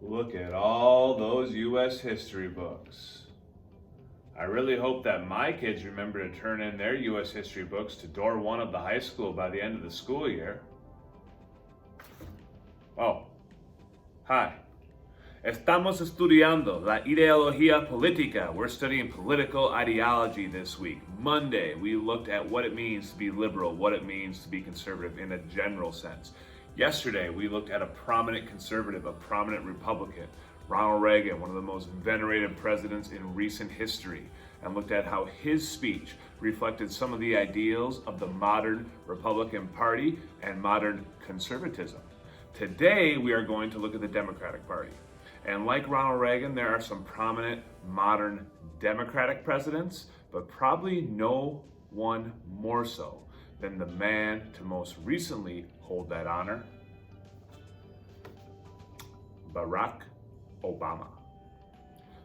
Look at all those U.S. history books. I really hope that my kids remember to turn in their U.S. history books to door one of the high school by the end of the school year. Oh, hi. Estamos estudiando la ideología política. We're studying political ideology this week. Monday, we looked at what it means to be liberal, what it means to be conservative in a general sense. Yesterday, we looked at a prominent conservative, a prominent Republican, Ronald Reagan, one of the most venerated presidents in recent history, and looked at how his speech reflected some of the ideals of the modern Republican Party and modern conservatism. Today, we are going to look at the Democratic Party. And like Ronald Reagan, there are some prominent modern Democratic presidents, but probably no one more so than the man to most recently hold that honor, Barack Obama.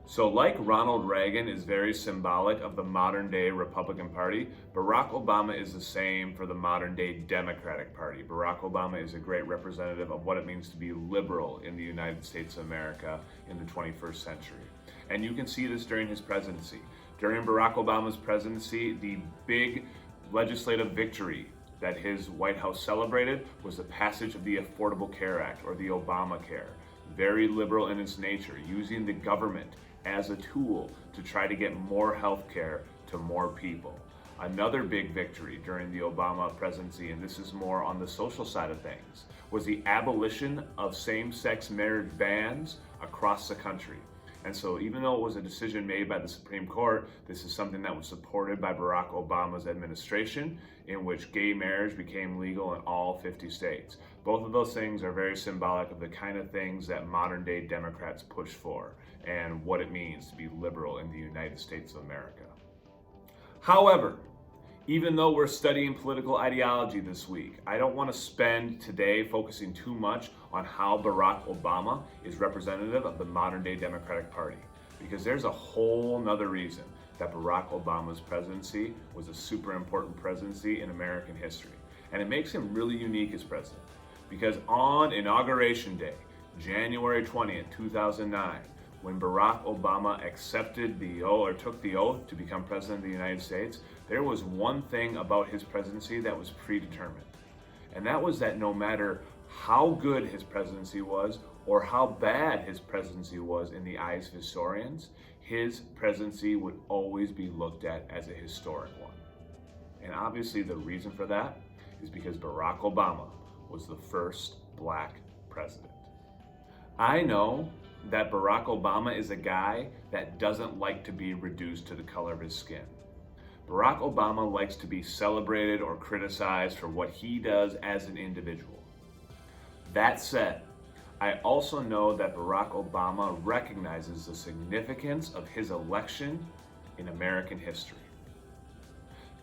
So like Ronald Reagan is very symbolic of the modern day Republican Party, Barack Obama is the same for the modern day Democratic Party. Barack Obama is a great representative of what it means to be liberal in the United States of America in the 21st century. And you can see this during his presidency. During Barack Obama's presidency, the big legislative victory that his White House celebrated was the passage of the Affordable Care Act, or the Obamacare. Very liberal in its nature, using the government as a tool to try to get more health care to more people. Another big victory during the Obama presidency, and this is more on the social side of things, was the abolition of same-sex marriage bans across the country. And so even though it was a decision made by the Supreme Court, this is something that was supported by Barack Obama's administration, in which gay marriage became legal in all 50 states. Both of those things are very symbolic of the kind of things that modern day Democrats push for and what it means to be liberal in the United States of America. However, even though we're studying political ideology this week, I don't want to spend today focusing too much on how Barack Obama is representative of the modern day Democratic Party, because there's a whole nother reason that Barack Obama's presidency was a super important presidency in American history. And it makes him really unique as president, because on Inauguration Day, January 20th, 2009, when Barack Obama accepted the oath or took the oath to become president of the United States, there was one thing about his presidency that was predetermined. And that was that no matter how good his presidency was or how bad his presidency was in the eyes of historians, his presidency would always be looked at as a historic one. And obviously the reason for that is because Barack Obama was the first black president. I know that Barack Obama is a guy that doesn't like to be reduced to the color of his skin. Barack Obama likes to be celebrated or criticized for what he does as an individual. That said, I also know that Barack Obama recognizes the significance of his election in American history.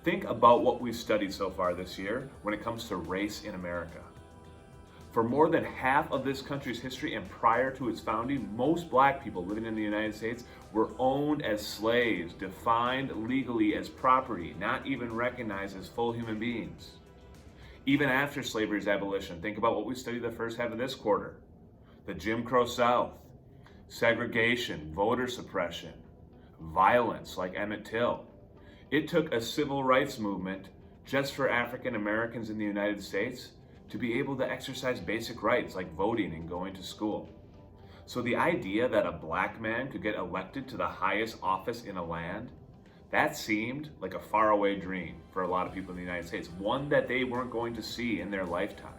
Think about what we've studied so far this year when it comes to race in America. For more than half of this country's history and prior to its founding, most black people living in the United States were owned as slaves, defined legally as property, not even recognized as full human beings. Even after slavery's abolition, think about what we studied the first half of this quarter. The Jim Crow South, segregation, voter suppression, violence like Emmett Till. It took a civil rights movement just for African Americans in the United States to be able to exercise basic rights like voting and going to school. So the idea that a black man could get elected to the highest office in a land, that seemed like a faraway dream for a lot of people in the United States, one that they weren't going to see in their lifetime.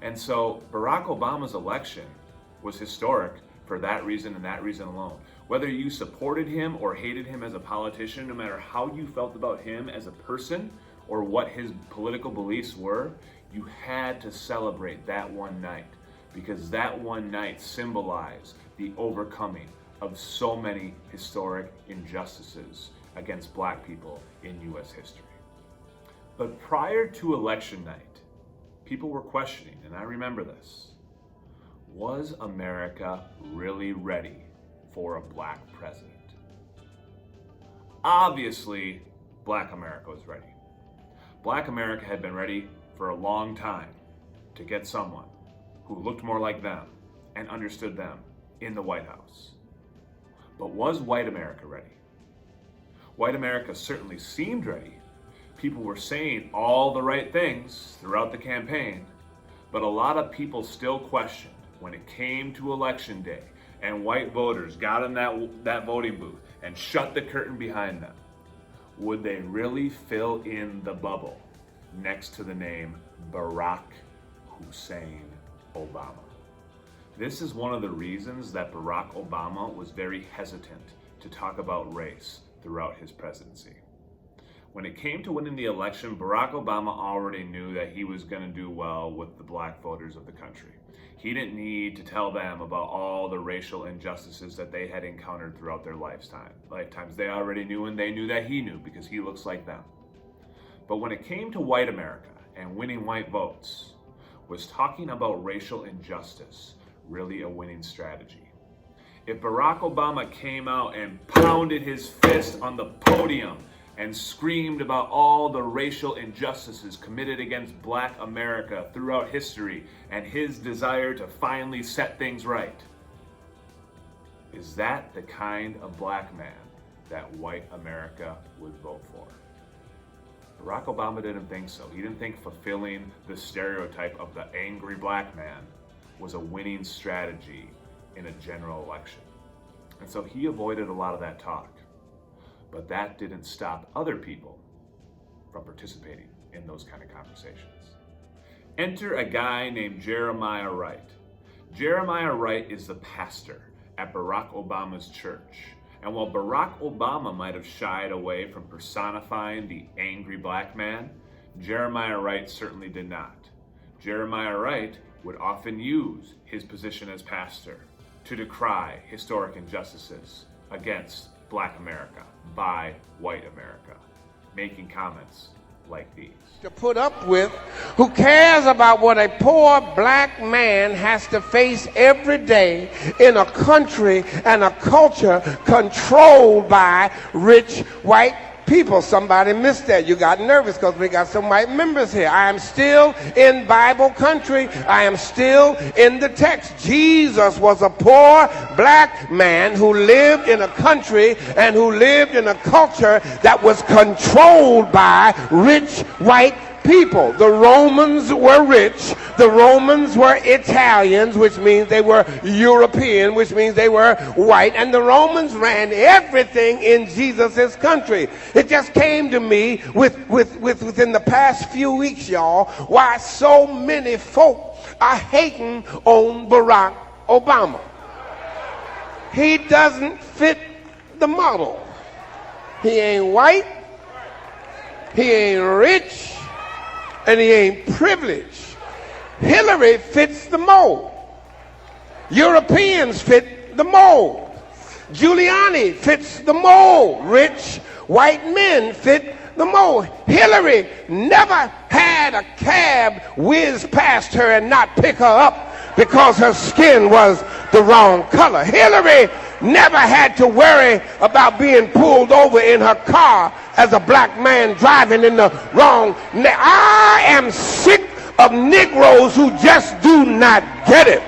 And so Barack Obama's election was historic for that reason and that reason alone. Whether you supported him or hated him as a politician, no matter how you felt about him as a person or what his political beliefs were, you had to celebrate that one night, because that one night symbolized the overcoming of so many historic injustices against black people in U.S. history. But prior to election night, people were questioning, and I remember this, was America really ready for a black president? Obviously, black America was ready. Black America had been ready for a long time to get someone who looked more like them and understood them in the White House. But was white America ready? White America certainly seemed ready. People were saying all the right things throughout the campaign, but a lot of people still questioned when it came to election day and white voters got in that voting booth and shut the curtain behind them. Would they really fill in the bubble next to the name Barack Hussein Obama? This is one of the reasons that Barack Obama was very hesitant to talk about race throughout his presidency. When it came to winning the election, Barack Obama already knew that he was going to do well with the black voters of the country. He didn't need to tell them about all the racial injustices that they had encountered throughout their lifetimes. They already knew, and they knew that he knew because he looks like them. But when it came to white America and winning white votes, was talking about racial injustice really a winning strategy? If Barack Obama came out and pounded his fist on the podium and screamed about all the racial injustices committed against Black America throughout history and his desire to finally set things right, is that the kind of black man that white America would vote for? Barack Obama didn't think so. He didn't think fulfilling the stereotype of the angry black man was a winning strategy in a general election. And so he avoided a lot of that talk. But that didn't stop other people from participating in those kind of conversations. Enter a guy named Jeremiah Wright. Jeremiah Wright is the pastor at Barack Obama's church. And while Barack Obama might have shied away from personifying the angry black man, Jeremiah Wright certainly did not. Jeremiah Wright would often use his position as pastor to decry historic injustices against Black America by white America, making comments like these. To put up with, who cares about what a poor black man has to face every day in a country and a culture controlled by rich white people. Somebody missed that. You got nervous because we got some white members here. I am still in Bible country. I am still in the text. Jesus was a poor black man who lived in a country and who lived in a culture that was controlled by rich white people. The Romans were rich. The Romans were Italians, which means they were European, which means they were white. And the Romans ran everything in Jesus' country. It just came to me within the past few weeks, y'all, why so many folk are hating on Barack Obama. He doesn't fit the model. He ain't white. He ain't rich. And he ain't privileged. Hillary fits the mold. Europeans fit the mold. Giuliani fits the mold. Rich white men fit the mold. Hillary never had a cab whiz past her and not pick her up because her skin was the wrong color. Hillary never had to worry about being pulled over in her car as a black man driving in the wrong. I am sick of Negroes who just do not get it.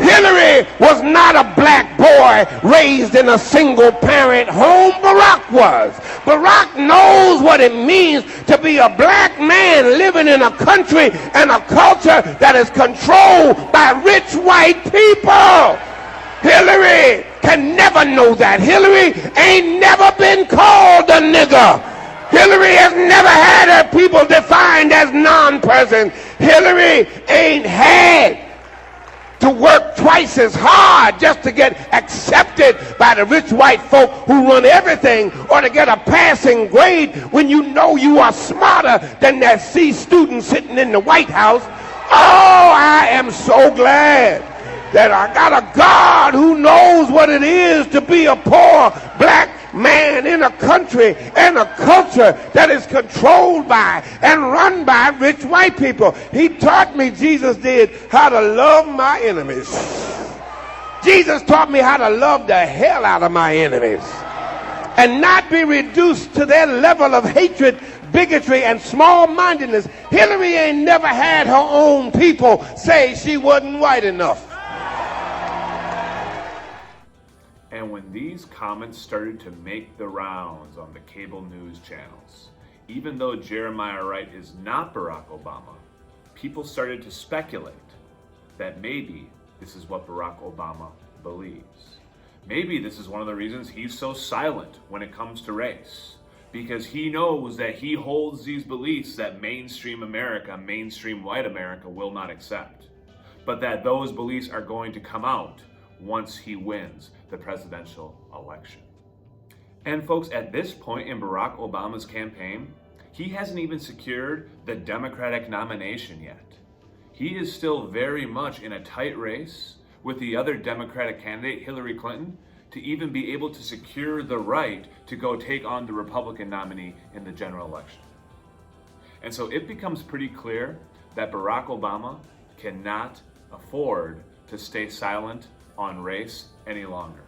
Hillary was not a black boy raised in a single parent home. Barack was. Barack knows what it means to be a black man living in a country and a culture that is controlled by rich white people. Hillary can never know that. Hillary ain't never been called a nigger. Hillary has never had her people defined as non-persons. Hillary ain't had to work twice as hard just to get accepted by the rich white folk who run everything, or to get a passing grade when you know you are smarter than that C student sitting in the White House. Oh, I am so glad that I got a God who knows what it is to be a poor black man in a country and a culture that is controlled by and run by rich white people. He taught me, Jesus did, how to love my enemies. Jesus taught me how to love the hell out of my enemies and not be reduced to their level of hatred bigotry and small-mindedness. Hillary ain't never had her own people say she wasn't white enough. And when these comments started to make the rounds on the cable news channels, even though Jeremiah Wright is not Barack Obama, people started to speculate that maybe this is what Barack Obama believes. Maybe this is one of the reasons he's so silent when it comes to race, because he knows that he holds these beliefs that mainstream America, mainstream white America will not accept, but that those beliefs are going to come out once he wins the presidential election. And folks, at this point in Barack Obama's campaign, he hasn't even secured the Democratic nomination yet. He is still very much in a tight race with the other Democratic candidate, Hillary Clinton, to even be able to secure the right to go take on the Republican nominee in the general election. And so it becomes pretty clear that Barack Obama cannot afford to stay silent on race any longer.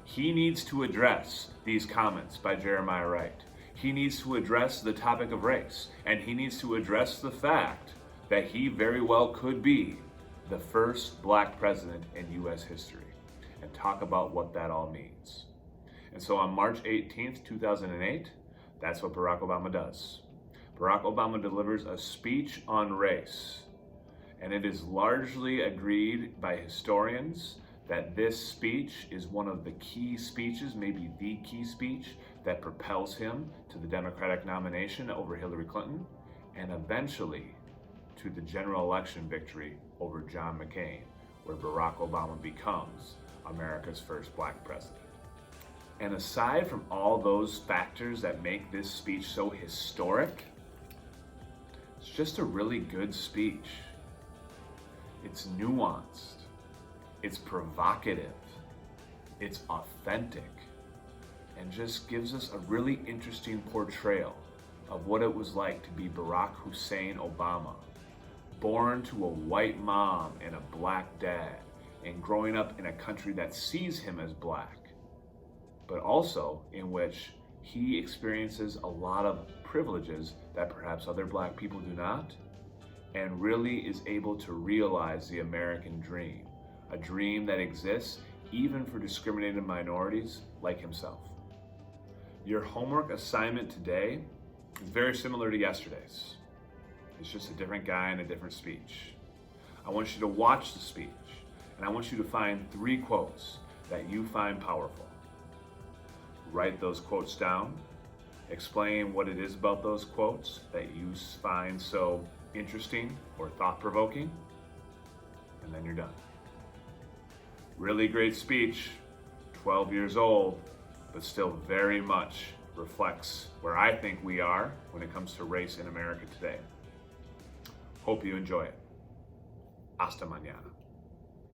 He needs to address these comments by Jeremiah Wright. He needs to address the topic of race, and he needs to address the fact that he very well could be the first black president in U.S. history, and talk about what that all means. And so on March 18th, 2008, that's what Barack Obama does. Barack Obama delivers a speech on race, and it is largely agreed by historians that this speech is one of the key speeches, maybe the key speech, that propels him to the Democratic nomination over Hillary Clinton, and eventually to the general election victory over John McCain, where Barack Obama becomes America's first black president. And aside from all those factors that make this speech so historic, it's just a really good speech. It's nuanced. It's provocative, it's authentic, and just gives us a really interesting portrayal of what it was like to be Barack Hussein Obama, born to a white mom and a black dad, and growing up in a country that sees him as black, but also in which he experiences a lot of privileges that perhaps other black people do not, and really is able to realize the American dream. A dream that exists even for discriminated minorities like himself. Your homework assignment today is very similar to yesterday's. It's just a different guy and a different speech. I want you to watch the speech, and I want you to find 3 quotes that you find powerful. Write those quotes down, explain what it is about those quotes that you find so interesting or thought-provoking, and then you're done. Really great speech, 12 years old, but still very much reflects where I think we are when it comes to race in America today. Hope you enjoy it. Hasta mañana.